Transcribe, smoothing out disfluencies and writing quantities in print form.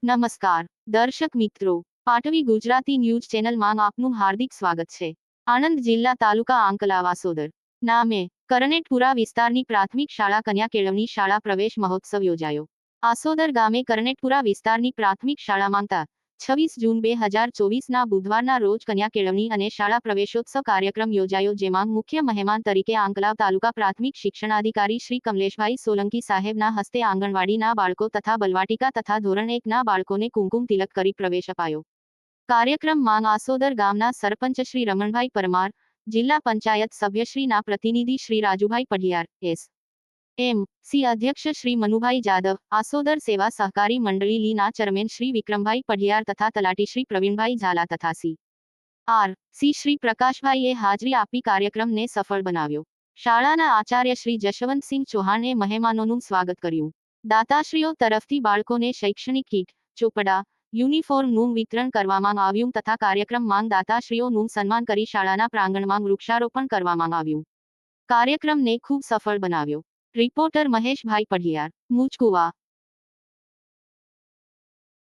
નમસ્કાર દર્શક મિત્રો, પાટવી ગુજરાતી ન્યૂઝ ચેનલમાં આપનું હાર્દિક સ્વાગત છે। આણંદ જિલ્લા તાલુકા આંકલા વાસોદર નામે કરનેટપુરા વિસ્તારની પ્રાથમિક શાળા કન્યા કેળવણી શાળા પ્રવેશ મહોત્સવ યોજાયો। આસોદર ગામે કરનેટપુરા વિસ્તારની પ્રાથમિક શાળામાં 26 જૂન 2024ના બુધવારના રોજ કન્યા કેળવણી અને શાળા પ્રવેશોત્સવ કાર્યક્રમ યોજાયો, જેમાં મુખ્ય મહેમાન તરીકે આંકલાવ તાલુકા પ્રાથમિક શિક્ષણાધિકારી શ્રી કમલેશભાઈ સોલંકી સાહેબના હસ્તે આંગણવાડીના બાળકો તથા બલવાટિકા તથા ધોરણ 1ના બાળકોને કુમકુમ તિલક કરી પ્રવેશ અપાયો। કાર્યક્રમમાં આસોદર ગામના સરપંચ શ્રી રમણભાઈ પરમાર, જિલ્લા પંચાયત સભ્યશ્રીના પ્રતિનિધિ શ્રી રાજુભાઈ પઢિયાર, એમ.સી. અધ્યક્ષ શ્રી મનુભાઈ જાદવ, આસોદર સેવા સહકારી મંડળી લીના ચેરમેન શ્રી વિક્રમભાઈ પઢિયાર તથા તલાટી શ્રી પ્રવીણભાઈ ઝાલા તથા સી શ્રી પ્રકાશભાઈએ હાજરી આપી કાર્યક્રમને સફળ બનાવ્યો। શાળાના આચાર્ય શ્રી જશવંતસિંહ ચૌહાણે મહેમાનોનું સ્વાગત કર્યું। દાતાશ્રીઓ તરફથી બાળકોને શૈક્ષણિક કીટ, ચોપડા, યુનિફોર્મનું વિતરણ કરવામાં આવ્યું તથા કાર્યક્રમમાં દાતાશ્રીઓનું સન્માન કરી શાળાના પ્રાંગણમાં વૃક્ષારોપણ કરવામાં આવ્યું। કાર્યક્રમને ખૂબ સફળ બનાવ્યો। રિપોર્ટર મહેશભાઈ પઢિયાર, મુજકુવા।